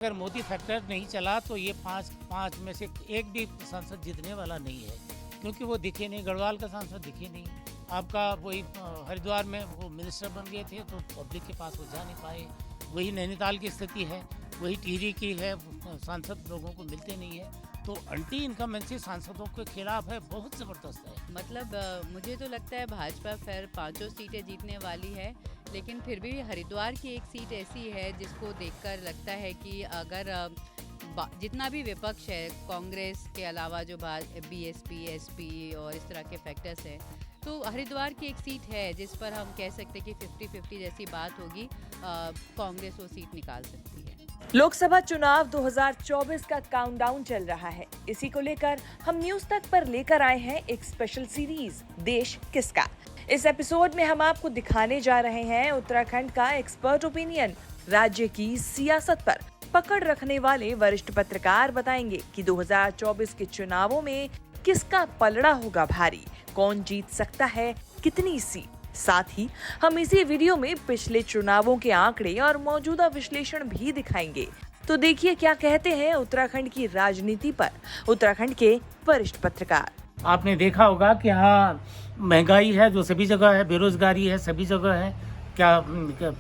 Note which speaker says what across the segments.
Speaker 1: अगर मोदी फैक्टर नहीं चला तो ये पाँच पाँच में से एक भी सांसद जीतने वाला नहीं है, क्योंकि वो दिखे नहीं। गढ़वाल का सांसद दिखे नहीं। आपका वही हरिद्वार में वो मिनिस्टर बन गए थे तो पब्लिक के पास वो जा नहीं पाए। वही नैनीताल की स्थिति है, वही टिहरी की है, सांसद लोगों को मिलते नहीं है। तो एंटी इनकम्बेंसी सांसदों के खिलाफ है, बहुत ज़बरदस्त है।
Speaker 2: मतलब मुझे तो लगता है भाजपा फिर पांचों सीटें जीतने वाली है, लेकिन फिर भी हरिद्वार की एक सीट ऐसी है जिसको देखकर लगता है कि अगर जितना भी विपक्ष है, कांग्रेस के अलावा जो बीएसपी, एसपी और इस तरह के फैक्टर्स हैं, तो हरिद्वार की एक सीट है जिस पर हम कह सकते हैं कि 50-50 जैसी बात होगी। कांग्रेस वो सीट निकाल सकती है।
Speaker 3: लोकसभा चुनाव 2024 का काउंटडाउन चल रहा है। इसी को लेकर हम न्यूज तक पर लेकर आए हैं एक स्पेशल सीरीज, देश किसका। इस एपिसोड में हम आपको दिखाने जा रहे हैं उत्तराखंड का एक्सपर्ट ओपिनियन। राज्य की सियासत पर पकड़ रखने वाले वरिष्ठ पत्रकार बताएंगे कि 2024 के चुनावों में किसका पलड़ा होगा भारी, कौन जीत सकता है कितनी सीट। साथ ही हम इसी वीडियो में पिछले चुनावों के आंकड़े और मौजूदा विश्लेषण भी दिखाएंगे। तो देखिए क्या कहते हैं उत्तराखंड की राजनीति पर उत्तराखंड के वरिष्ठ पत्रकार।
Speaker 1: आपने देखा होगा कि हाँ, महंगाई है जो सभी जगह है, बेरोजगारी है सभी जगह है। क्या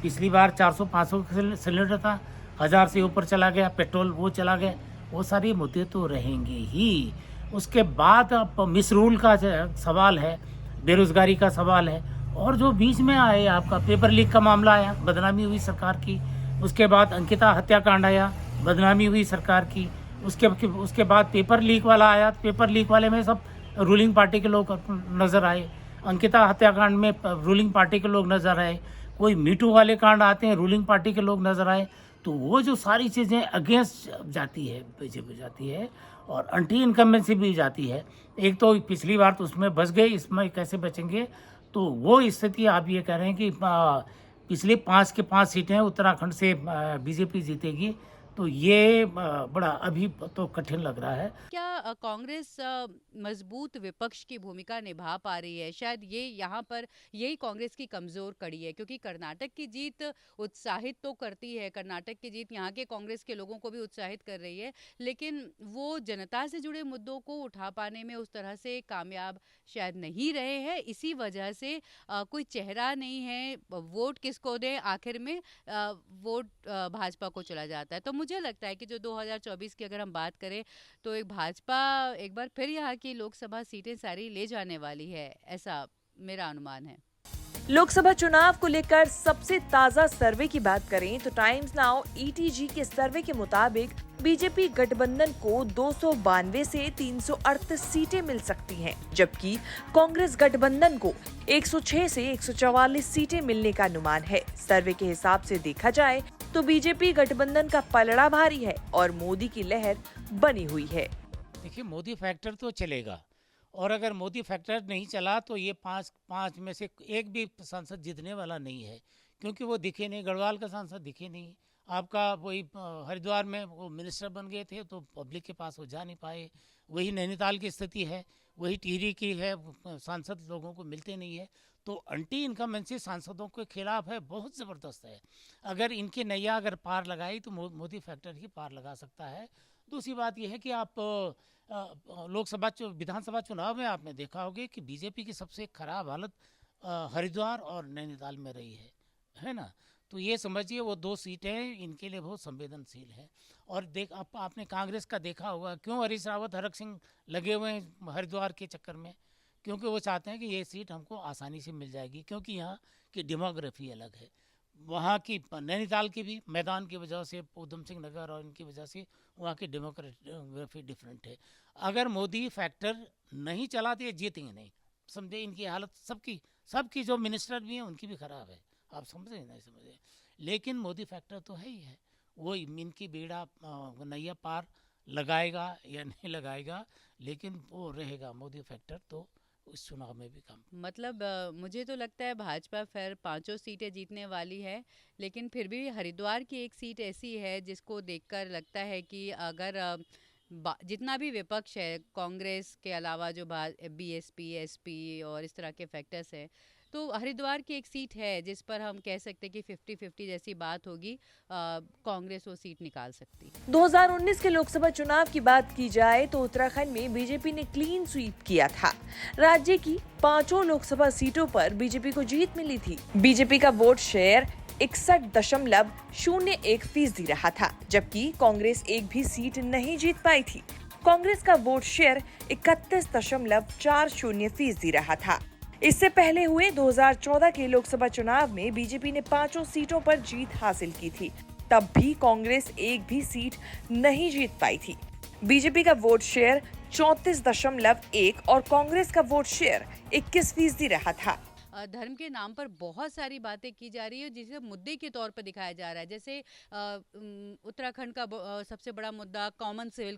Speaker 1: पिछली बार 400-500 सिलेंडर था, 1000 से ऊपर चला गया, पेट्रोल वो चला गया। वो सारी मुद्दे तो रहेंगे ही। उसके बाद अब मिसरूल का सवाल है, बेरोजगारी का सवाल है, और जो बीच में आए आपका पेपर लीक का मामला आया, बदनामी हुई सरकार की। उसके बाद अंकिता हत्याकांड आया, बदनामी हुई सरकार की। उसके बाद पेपर लीक वाला आया, पेपर लीक वाले में सब रूलिंग पार्टी के लोग नज़र आए। अंकिता हत्याकांड में रूलिंग पार्टी के लोग नज़र आए। कोई मीटू वाले कांड आते हैं, रूलिंग पार्टी के लोग नज़र आए। तो वो जो सारी चीज़ें अगेंस्ट जाती है, बीजेपी जाती है, और एंटी इनकम्बेंसी भी जाती है। एक तो पिछली बार तो उसमें बच गए, इसमें कैसे बचेंगे। तो वो स्थिति आप ये कह रहे हैं कि पिछले 5 के 5 सीटें उत्तराखंड से बीजेपी जीतेगी। तो ये बड़ा अभी तो कठिन लग रहा है।
Speaker 2: क्या कांग्रेस मजबूत विपक्ष की भूमिका निभा पा रही है? शायद ये यहाँ पर यही कांग्रेस की कमजोर कड़ी है, क्योंकि कर्नाटक की जीत उत्साहित तो करती है, कर्नाटक की जीत यहाँ के कांग्रेस के लोगों को भी उत्साहित कर रही है, लेकिन वो जनता से जुड़े मुद्दों को उठा पाने में उस तरह से कामयाब शायद नहीं रहे हैं। इसी वजह से कोई चेहरा नहीं है, वोट किसको दें आखिर में, वोट भाजपा को चला जाता है। तो मुझे लगता है कि जो 2024 की अगर हम बात करें तो एक भाजपा एक बार फिर यहाँ की लोकसभा सीटें सारी ले जाने वाली है, ऐसा मेरा अनुमान है।
Speaker 3: लोकसभा चुनाव को लेकर सबसे ताजा सर्वे की बात करें तो टाइम्स नाउ ईटीजी के सर्वे के मुताबिक बीजेपी गठबंधन को 292 से 338 सीटें मिल सकती हैं, जबकि कांग्रेस गठबंधन को 106 से 144 सीटें मिलने का अनुमान है। सर्वे के हिसाब से देखा जाए तो बीजेपी गठबंधन का पलड़ा भारी है और मोदी की लहर बनी हुई है।
Speaker 1: देखिए, मोदी फैक्टर तो चलेगा, और अगर मोदी फैक्टर नहीं चला तो ये पाँच पाँच में से एक भी सांसद जीतने वाला नहीं है, क्योंकि वो दिखे नहीं। गढ़वाल का सांसद दिखे नहीं। आपका वही हरिद्वार में वो मिनिस्टर बन गए थे तो पब्लिक के पास वो जा नहीं पाए। वही नैनीताल की स्थिति है, वही टिहरी की है, सांसद लोगों को मिलते नहीं है। तो एंटी इनकम्बेंसी सांसदों के खिलाफ है, बहुत ज़बरदस्त है। अगर इनकी नैया अगर पार लगाई तो मोदी फैक्टर ही पार लगा सकता है। दूसरी बात यह है कि आप लोकसभा विधानसभा चुनाव में आपने देखा होगा कि बीजेपी की सबसे खराब हालत हरिद्वार और नैनीताल में रही है ना। तो ये समझिए वो 2 सीटें इनके लिए बहुत संवेदनशील है। और आपने कांग्रेस का देखा होगा, क्यों हरीश रावत, हरक सिंह लगे हुए हैं हरिद्वार के चक्कर में, क्योंकि वो चाहते हैं कि ये सीट हमको आसानी से मिल जाएगी, क्योंकि यहाँ की डेमोग्राफी अलग है। वहाँ की नैनीताल की भी मैदान की वजह से, उधम सिंह नगर और इनकी वजह से वहाँ की डेमोग्राफी डिफरेंट है। अगर मोदी फैक्टर नहीं चला तो ये जीतेंगे नहीं, समझे। इनकी हालत सबकी सबकी जो मिनिस्टर भी हैं उनकी भी ख़राब है, आप समझे नहीं समझे। लेकिन मोदी फैक्टर तो है ही है। वो इनकी बेड़ा नैया पार लगाएगा या नहीं लगाएगा, लेकिन वो रहेगा मोदी फैक्टर तो इस चुनाव में भी कम।
Speaker 2: मतलब मुझे तो लगता है भाजपा फिर पांचों सीटें जीतने वाली है, लेकिन फिर भी हरिद्वार की एक सीट ऐसी है जिसको देखकर लगता है कि अगर जितना भी विपक्ष है, कांग्रेस के अलावा जो बीएसपी, एसपी और इस तरह के फैक्टर्स हैं, तो हरिद्वार की एक सीट है जिस पर हम कह सकते हैं कि 50-50 जैसी बात होगी, कांग्रेस वो सीट निकाल सकती है।
Speaker 3: 2019 के लोकसभा चुनाव की बात की जाए तो उत्तराखंड में बीजेपी ने क्लीन स्वीप किया था। राज्य की 5 लोकसभा सीटों पर बीजेपी को जीत मिली थी। बीजेपी का वोट शेयर 61.01% रहा था, जबकि कांग्रेस एक भी सीट नहीं जीत पाई थी। कांग्रेस का वोट शेयर 31.40% रहा था। इससे पहले हुए 2014 के लोकसभा चुनाव में बीजेपी ने 5 सीटों पर जीत हासिल की थी, तब भी कांग्रेस एक भी सीट नहीं जीत पाई थी। बीजेपी का वोट शेयर 34.1 और कांग्रेस का वोट शेयर 21% रहा था।
Speaker 2: धर्म के नाम पर बहुत सारी बातें की जा रही है जिसे मुद्दे के तौर पर दिखाया जा रहा है। जैसे उत्तराखंड का सबसे बड़ा मुद्दा कॉमन सिविल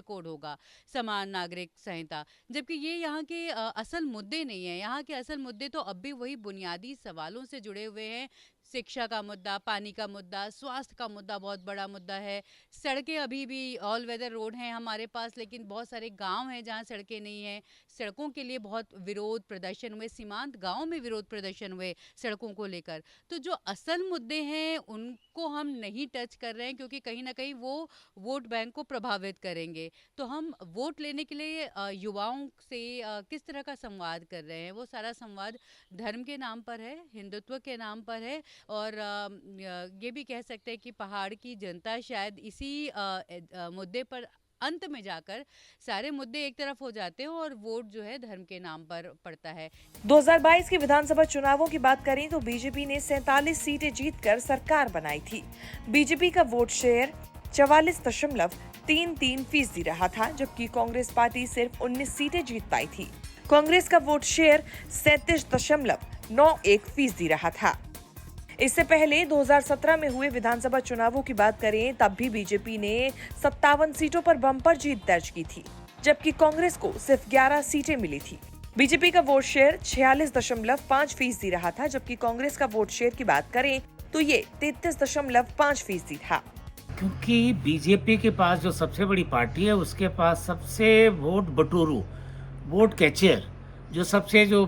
Speaker 2: कोड होगा, समान नागरिक संहिता, जबकि ये यहाँ के असल मुद्दे नहीं है। यहाँ के असल मुद्दे तो अब भी वही बुनियादी सवालों से जुड़े हुए हैं। शिक्षा का मुद्दा, पानी का मुद्दा, स्वास्थ्य का मुद्दा बहुत बड़ा मुद्दा है। सड़कें अभी भी ऑल वेदर रोड हैं हमारे पास, लेकिन बहुत सारे गांव हैं जहां सड़कें नहीं हैं। सड़कों के लिए बहुत विरोध प्रदर्शन हुए, सीमांत गांव में विरोध प्रदर्शन हुए सड़कों को लेकर। तो जो असल मुद्दे हैं उनको हम नहीं टच कर रहे हैं, क्योंकि कहीं ना कहीं वो वोट बैंक को प्रभावित करेंगे। तो हम वोट लेने के लिए युवाओं से किस तरह का संवाद कर रहे हैं, वो सारा संवाद धर्म के नाम पर है, हिंदुत्व के नाम पर है। और ये भी कह सकते हैं कि पहाड़ की जनता शायद इसी मुद्दे पर अंत में जाकर सारे मुद्दे एक तरफ हो जाते हैं और वोट जो है धर्म के नाम पर पड़ता है।
Speaker 3: 2022 के विधानसभा चुनावों की बात करें तो बीजेपी ने 47 सीटें जीतकर सरकार बनाई थी। बीजेपी का वोट शेयर 44.33% रहा था, जबकि कांग्रेस पार्टी सिर्फ 19 सीटें जीत पाई थी। कांग्रेस का वोट शेयर 37.91% रहा था। इससे पहले 2017 में हुए विधानसभा चुनावों की बात करें तब भी बीजेपी ने 57 सीटों पर बम्पर जीत दर्ज की थी, जबकि कांग्रेस को सिर्फ 11 सीटें मिली थी। बीजेपी का वोट शेयर 46.5% रहा था, जबकि कांग्रेस का वोट शेयर की बात करें तो ये 33.5% था।
Speaker 1: क्योंकि बीजेपी के पास जो सबसे बड़ी पार्टी है उसके पास सबसे वोट बटोरू, वोट कैचर, जो सबसे जो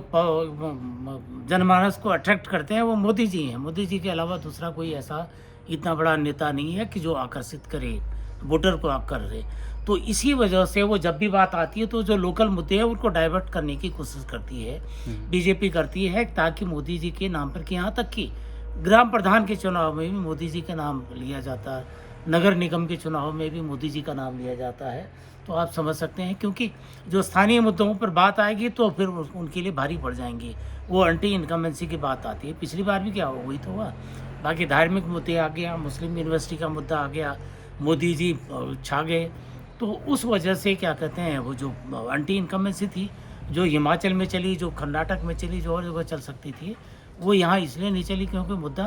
Speaker 1: जनमानस को अट्रैक्ट करते हैं वो मोदी जी हैं। मोदी जी के अलावा दूसरा कोई ऐसा इतना बड़ा नेता नहीं है कि जो आकर्षित करे, वोटर को आकर्षे। तो इसी वजह से वो जब भी बात आती है तो जो लोकल मुद्दे हैं उनको डाइवर्ट करने की कोशिश करती है, बीजेपी करती है, ताकि मोदी जी के नाम पर, कि यहाँ तक कि ग्राम प्रधान के चुनाव में भी मोदी जी का नाम लिया जाता है, नगर निगम के चुनाव में भी मोदी जी का नाम लिया जाता है। तो आप समझ सकते हैं, क्योंकि जो स्थानीय मुद्दों पर बात आएगी तो फिर उनके लिए भारी पड़ जाएंगी। वो एंटी इनकम्बेंसी की बात आती है। पिछली बार भी क्या हुआ, वही तो हुआ। बाकी धार्मिक मुद्दे आ गया, मुस्लिम यूनिवर्सिटी का मुद्दा आ गया, मोदी जी छा गए। तो उस वजह से क्या कहते हैं, वो जो एंटी इनकम्बेंसी थी, जो हिमाचल में चली, जो कर्नाटक में चली, जो और जगह चल सकती थी, वो यहाँ इसलिए नहीं चली क्योंकि मुद्दा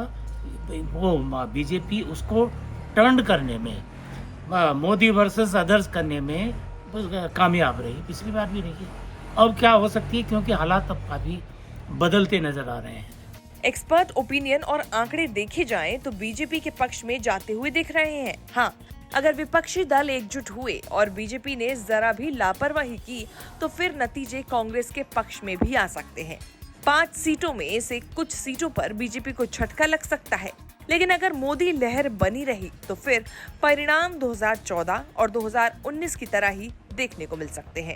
Speaker 1: वो बीजेपी उसको टर्न करने में, मोदी वर्सेस अदर्स करने में कामयाब रही। पिछली बार भी रही। अब क्या हो सकती है, क्योंकि हालात अब काफी बदलते नजर आ रहे हैं।
Speaker 3: एक्सपर्ट ओपिनियन और आंकड़े देखे जाएं तो बीजेपी के पक्ष में जाते हुए दिख रहे हैं। हाँ, अगर विपक्षी दल एकजुट हुए और बीजेपी ने जरा भी लापरवाही की तो फिर नतीजे कांग्रेस के पक्ष में भी आ सकते हैं। 5 सीटों में से कुछ सीटों पर बीजेपी को झटका लग सकता है, लेकिन अगर मोदी लहर बनी रही तो फिर परिणाम 2014 और 2019 की तरह ही देखने को मिल सकते हैं।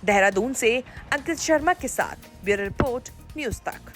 Speaker 3: देहरादून से अंकित शर्मा के साथ ब्यूरो रिपोर्ट, न्यूज़ तक।